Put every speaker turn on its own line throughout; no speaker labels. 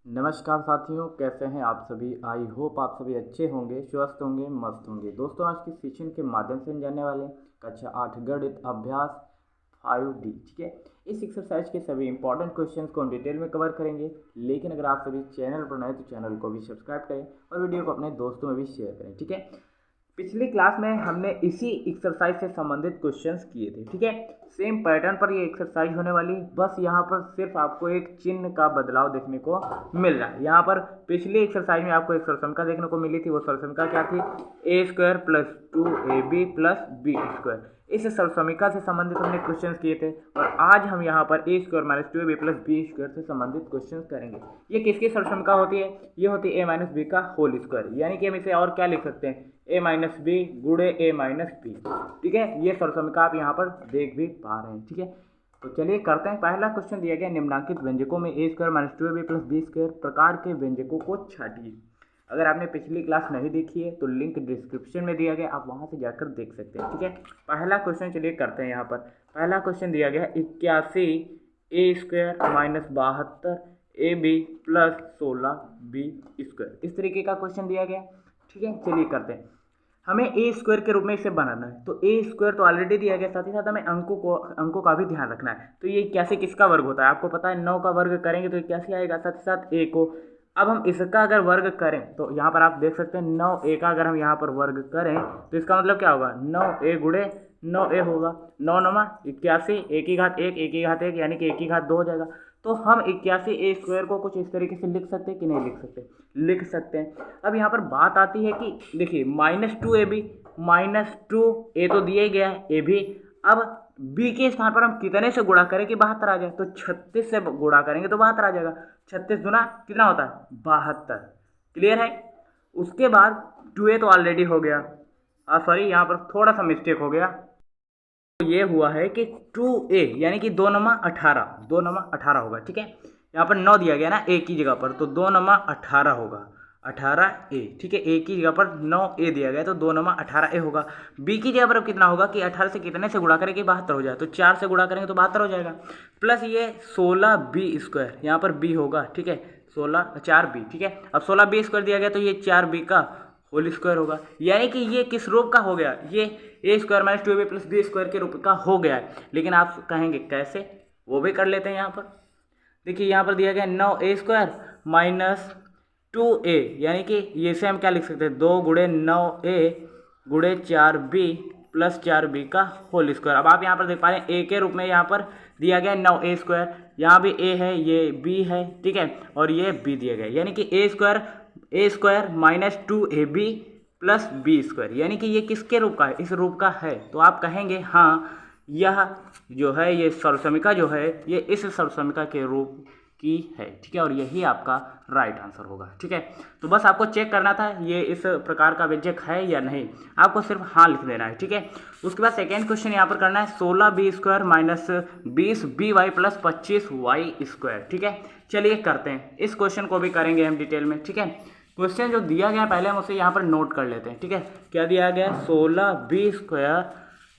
नमस्कार साथियों, कैसे हैं आप सभी। आई होप आप सभी अच्छे होंगे, स्वस्थ होंगे, मस्त होंगे। दोस्तों, आज की सेशन के माध्यम से हम जानने वाले हैं कक्षा 8 गणित अभ्यास 5D। ठीक है, इस एक्सरसाइज के सभी इंपॉर्टेंट क्वेश्चंस को हम डिटेल में कवर करेंगे। लेकिन अगर आप सभी चैनल पर नए तो चैनल को भी सब्सक्राइब करें और वीडियो को अपने दोस्तों में भी शेयर करें। ठीक है, पिछली क्लास में हमने इसी एक्सरसाइज से संबंधित क्वेश्चंस किए थे। ठीक है, सेम पैटर्न पर ये एक्सरसाइज होने वाली, बस यहाँ पर सिर्फ आपको एक चिन्ह का बदलाव देखने को मिल रहा है। यहाँ पर पिछली एक्सरसाइज में आपको एक सरसमका देखने को मिली थी। वो सरसमका क्या थी? a² + 2ab + b²। इस सरसमिका से संबंधित हमने क्वेश्चन किए थे और आज हम यहाँ पर a² - 2ab + b² से संबंधित क्वेश्चन करेंगे। ये किसकी सरसमिका होती है? ये होती है a - b का होल स्क्वायर। यानी कि हम इसे और क्या लिख सकते हैं? a - b गुणे a - b। ठीक है, ये सरसमिका आप यहाँ पर देख भी पा रहे हैं। ठीक है, तो चलिए करते हैं। पहला क्वेश्चन दिया गया, निम्नांकित व्यंजकों में a² - 2ab + b² प्रकार के व्यंजकों को छांटिए। अगर आपने पिछली क्लास नहीं देखी है तो लिंक डिस्क्रिप्शन में दिया गया, आप वहां से जाकर देख सकते हैं। ठीक है, पहला क्वेश्चन चलिए करते हैं। यहाँ पर पहला क्वेश्चन दिया गया 81 a² - 72 ab + 16 b²। इस तरीके का क्वेश्चन दिया गया। ठीक है, चलिए करते हैं। हमें a² के रूप में इसे बनाना है। तो a² तो ऑलरेडी दिया गया, साथ ही साथ हमें अंकों का भी ध्यान रखना है। तो ये कैसे किसका वर्ग होता है आपको पता है। 9 का वर्ग करेंगे तो कैसे आएगा? साथ ही साथ a को। अब हम इसका अगर वर्ग करें तो यहाँ पर आप देख सकते हैं 9a का अगर हम यहाँ पर वर्ग करें तो इसका मतलब क्या होगा? 9a गुणे 9a होगा। 9 9 81, 1 की घात 1, 1 की घात 1 यानी कि 1 की घात 2 हो जाएगा। तो हम 81a² को कुछ इस तरीके से लिख सकते हैं कि नहीं लिख सकते? लिख सकते हैं। अब यहाँ पर बात आती है कि देखिए -2ab -2a तो दिया ही गया है, a भी। अब b के स्थान पर हम कितने से गुणा करें कि 72 आ जाए? तो 36 से गुणा करेंगे तो 72 आ जाएगा। 36 गुना कितना होता है? 72। क्लियर है? उसके बाद 2a तो ऑलरेडी हो गया। सॉरी, यहाँ पर थोड़ा सा मिस्टेक हो गया। तो ये हुआ है कि 2a यानी कि 2 9 18, 2 9 18 होगा। ठीक है, यहाँ पर 9 दिया गया ना a की जगह पर, तो 2 9 18 होगा, 18a। ठीक है, a की जगह पर 9a दिया गया तो 2 9 18a होगा। b की जगह पर अब कितना होगा कि 18 से कितने से गुणा करें कि 72 हो जाए? तो 4 से गुणा करेंगे तो 72 हो जाएगा। प्लस ये 16b², यहाँ पर b होगा। ठीक है, 4b। ठीक है, अब 16b² दिया गया तो ये 4b का होल स्क्वायर होगा। यानी कि ये किस रूप का हो गया? ये a² - 2ab + b² के रूप का हो गया है। लेकिन आप कहेंगे कैसे, वो भी कर लेते हैं। यहाँ पर देखिए, यहाँ पर दिया गया 9a² - 2a, यानी कि ये से हम क्या लिख सकते हैं? 2 गुणे 9a गुणे 4b + 4b का होल स्क्वायर। अब आप यहाँ पर देख पा रहे हैं a के रूप में यहाँ पर दिया गया 9a², यहाँ भी a है, ये b है। ठीक है, और ये b दिया गया, यानी कि a² - 2ab + b², यानी कि ये किसके रूप का है? इस रूप का है। तो आप कहेंगे हाँ, यह जो है ये सरसमिका जो है ये इस सरसमिका के रूप की है। ठीक है, और यही आपका राइट आंसर होगा। ठीक है, तो बस आपको चेक करना था ये इस प्रकार का व्यंजक है या नहीं, आपको सिर्फ हाँ लिख देना है। ठीक है, उसके बाद सेकेंड क्वेश्चन यहाँ पर करना है 16b² - 20by + 25y²। ठीक है, चलिए करते हैं। इस क्वेश्चन को भी करेंगे हम डिटेल में। ठीक है, क्वेश्चन जो दिया गया पहले हम उसे यहाँ पर नोट कर लेते हैं। ठीक है, क्या दिया गया? 16b²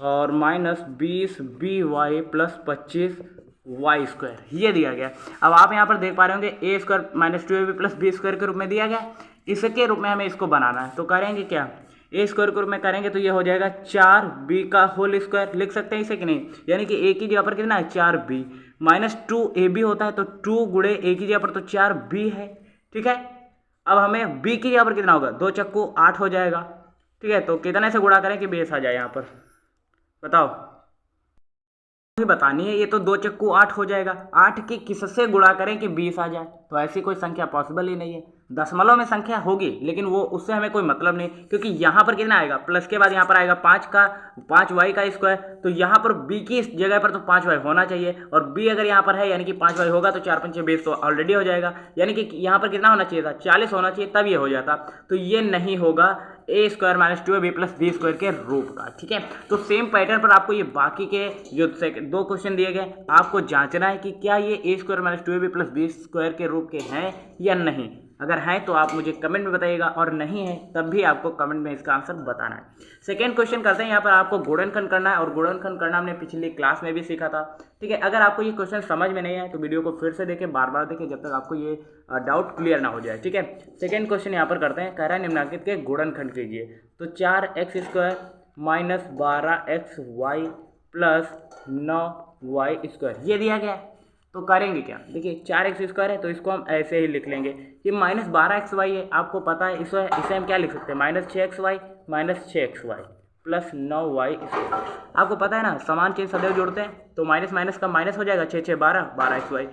और -20by + 25y², ये दिया गया। अब आप यहाँ पर देख पा रहे होंगे a² - 2ab + b² के रूप में दिया गया। इसके रूप में हमें इसको बनाना है, तो करेंगे क्या? a² के रूप में करेंगे तो ये हो जाएगा 4b का होल स्क्वायर। लिख सकते हैं इसे कि नहीं? यानी कि a की जगह पर कितना है? 4b -2ab होता है तो 2 गुणे a की जगह पर तो 4b है। ठीक है, अब हमें b की जगह पर कितना होगा? 2 चक्कू 8 हो जाएगा। ठीक है, तो कितने से गुणा करें कि बेस आ जाए? यहाँ पर बताओ, बतानी है। ये तो 2 चक्कू 8 हो जाएगा। 8 की किससे गुणा करें कि 20 आ जाए? तो ऐसी कोई संख्या पॉसिबल ही नहीं है। दशमलव में संख्या होगी लेकिन वो उससे हमें कोई मतलब नहीं, क्योंकि यहाँ पर कितना आएगा? प्लस के बाद यहाँ पर आएगा 5y का स्क्वायर, तो यहाँ पर b की जगह पर तो 5y होना चाहिए, और b अगर यहाँ पर है यानी कि 5y होगा तो 4 5 20 तो ऑलरेडी हो जाएगा। यानी कि यहाँ पर कितना होना चाहिए था? 40 होना चाहिए, तब ये हो जाता। तो ये नहीं होगा a² - 2ab + b² के रूप का। ठीक है, तो सेम पैटर्न पर आपको ये बाकी के जो 2 क्वेश्चन दिए गए आपको जांचना है कि क्या ये a² - 2ab + b² के रूप के हैं या नहीं। अगर है तो आप मुझे कमेंट में बताइएगा, और नहीं है तब भी आपको कमेंट में इसका आंसर बताना है। सेकेंड क्वेश्चन करते हैं। यहाँ पर आपको गुणनखंड करना है, और गुणनखंड करना हमने पिछली क्लास में भी सीखा था, ठीक है। अगर आपको ये क्वेश्चन समझ में नहीं आए तो वीडियो को फिर से देखें, बार बार देखें, जब तक आपको ये डाउट क्लियर ना हो जाए, ठीक है। सेकेंड क्वेश्चन यहाँ पर करते हैं। कह रहा है निम्नलिखित के गुणनखंड कीजिए। तो 4x² minus 12xy plus 9y², ये दिया गया है। तो करेंगे क्या, देखिए 4x² है तो इसको हम ऐसे ही लिख लेंगे। ये माइनस 12xy है, आपको पता है इसे हम क्या लिख सकते हैं, -6xy minus 6xy plus 9y²। आपको पता है ना, समान चिन्ह सदैव जोड़ते हैं, तो माइनस माइनस का माइनस हो जाएगा, 6 6 12 12xy,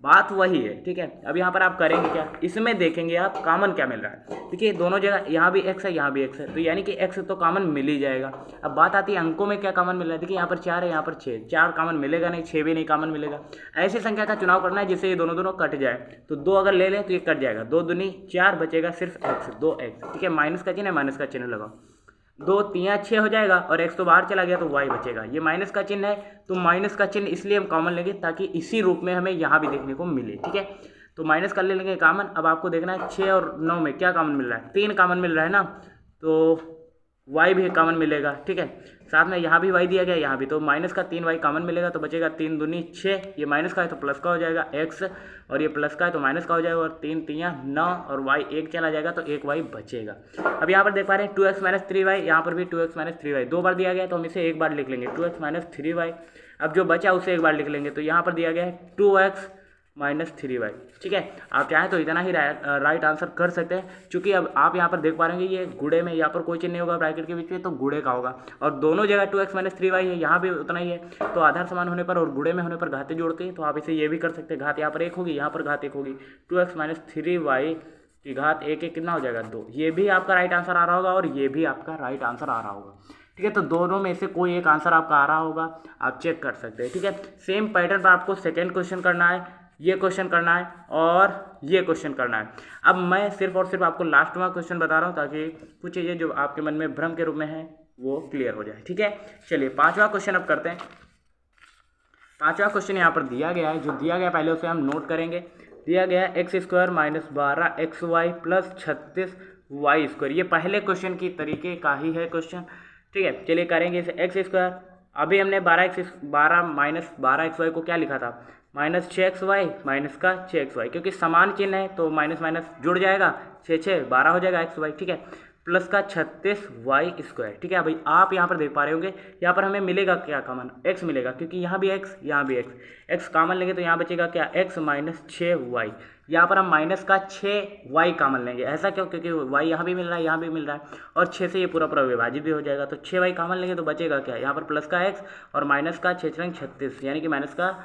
बात वही है, ठीक है। अब यहाँ पर आप करेंगे क्या, इसमें देखेंगे आप कॉमन क्या मिल रहा है। देखिए दोनों जगह यहाँ भी x है, यहाँ भी x है, तो यानी कि x तो कॉमन मिल ही जाएगा। अब बात आती है अंकों में क्या कॉमन मिल रहा है। देखिए यहाँ पर 4 है, यहाँ पर 6, 4 कॉमन मिलेगा नहीं, 6 भी नहीं कॉमन मिलेगा। ऐसी संख्या का चुनाव करना है जिससे ये दोनों कट जाए। तो 2 अगर ले लें तो ये कट जाएगा, 2 दूनी 4, बचेगा सिर्फ x, 2x, ठीक है। माइनस का चिन्ह है, माइनस का चिन्ह लगाओ, 2 3 6 हो जाएगा, और x तो बाहर चला गया तो y बचेगा। ये माइनस का चिन्ह है, तो माइनस का चिन्ह इसलिए हम कॉमन लेंगे ताकि इसी रूप में हमें यहाँ भी देखने को मिले, ठीक है। तो माइनस कर लेंगे कॉमन। अब आपको देखना है 6 और 9 में क्या कॉमन मिल रहा है, 3 कॉमन मिल रहा है ना, तो y भी कॉमन मिलेगा, ठीक है। साथ में यहाँ भी y दिया गया, यहाँ भी, तो माइनस का 3y कॉमन मिलेगा, तो बचेगा 3 दूनी 6, ये माइनस का है तो प्लस का हो जाएगा x, और ये प्लस का है तो माइनस का हो जाएगा, और 3 3 9, और y 1 चला जाएगा तो 1y बचेगा। अब यहाँ पर देख पा रहे हैं 2x माइनस 3y, यहाँ पर भी 2x माइनस 3y 2 बार दिया गया, तो हम इसे एक बार लिख लेंगे 2x माइनस 3y। अब जो बचा उसे एक बार लिख लेंगे, तो यहाँ पर दिया गया है 2x माइनस 3y, ठीक है। आप चाहें तो इतना ही राइट आंसर कर सकते हैं, क्योंकि अब आप यहाँ पर देख पा रहे हैं ये गुणे में, यहाँ पर कोई चिन्ह नहीं होगा ब्रैकेट के बीच में, तो गुणे का होगा, और दोनों जगह 2x माइनस 3y है, यहाँ भी उतना ही है। तो आधार समान होने पर और गुणे में होने पर घाते जोड़ते हैं, तो आप इसे ये भी कर सकते हैं, घात यहाँ पर 1 होगी, यहाँ पर घात 1 होगी, 2x माइनस 3y की घात 1 कितना हो जाएगा 2। ये भी आपका राइट आंसर आ रहा होगा, और ये भी आपका राइट आंसर आ रहा होगा, ठीक है। तो दोनों में से कोई एक आंसर आपका आ रहा होगा, आप चेक कर सकते हैं, ठीक है। सेम पैटर्न पर आपको सेकेंड क्वेश्चन करना है, ये क्वेश्चन करना है, और ये क्वेश्चन करना है। अब मैं सिर्फ और सिर्फ आपको लास्ट वाला क्वेश्चन बता रहा हूँ ताकि कुछ चीज़ें जो आपके मन में भ्रम के रूप में है वो क्लियर हो जाए, ठीक है। चलिए 5वां क्वेश्चन अब करते हैं। 5वां क्वेश्चन यहाँ पर दिया गया है, जो दिया गया पहले उसे हम नोट करेंगे। दिया गया है x² minus 12xy plus 36y²। ये पहले क्वेश्चन की तरीके का ही है क्वेश्चन, ठीक है। चलिए करेंगे इसे। x², अभी हमने 12 माइनस 12xy को क्या लिखा था, माइनस 6xy माइनस का 6xy, क्योंकि समान चिन्ह है तो माइनस माइनस जुड़ जाएगा, 6 6 12 हो जाएगा xy, ठीक है, प्लस का 36y², ठीक है। भाई आप यहाँ पर देख पा रहे होंगे, यहाँ पर हमें मिलेगा क्या कॉमन, x मिलेगा, क्योंकि यहाँ भी x यहाँ भी x कॉमन लेंगे तो यहाँ बचेगा क्या, x माइनस 6y। यहाँ पर हम माइनस का 6y कॉमन लेंगे, ऐसा क्यों, क्योंकि y यहाँ भी मिल रहा है, यहाँ भी मिल रहा है, और 6 से ये पूरा पूरा विभाजित भी हो जाएगा, तो 6y कॉमन लेंगे तो बचेगा क्या, यहाँ पर प्लस का x और माइनस का 6 36, यानी कि माइनस का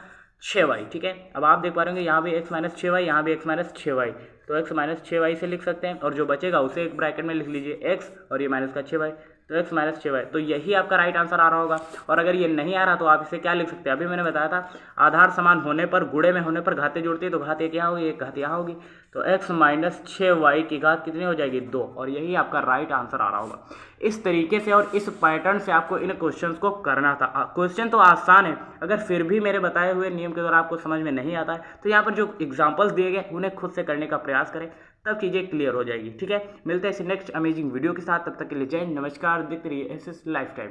6y, ठीक है। अब आप देख पा रहे होंगे यहाँ भी x माइनस 6y, यहाँ भी x माइनस 6y, तो x माइनस 6y से लिख सकते हैं, और जो बचेगा उसे एक ब्रैकेट में लिख लीजिए x, और ये माइनस का 6y, तो x माइनस 6y, तो यही आपका राइट आंसर आ रहा होगा। और अगर ये नहीं आ रहा तो आप इसे क्या लिख सकते हैं, अभी मैंने बताया था आधार समान होने पर, गुणे में होने पर घाते जोड़ती है, तो घात 1 यहाँ होगी, एक घात यहाँ होगी, तो x माइनस 6y की घात कितनी हो जाएगी 2, और यही आपका राइट आंसर आ रहा होगा। इस तरीके से और इस पैटर्न से आपको इन क्वेश्चंस को करना था। क्वेश्चन तो आसान है, अगर फिर भी मेरे बताए हुए नियम के द्वारा आपको समझ में नहीं आता है तो यहाँ पर जो एग्जाम्पल्स दिए गए उन्हें खुद से करने का प्रयास करें, तब चीज़ें क्लियर हो जाएगी, ठीक है। मिलते हैं इस नेक्स्ट अमेजिंग वीडियो के साथ, तब तक के लिए जय हिंद, नमस्कार, देखते रहिए SS लाइफ टाइम।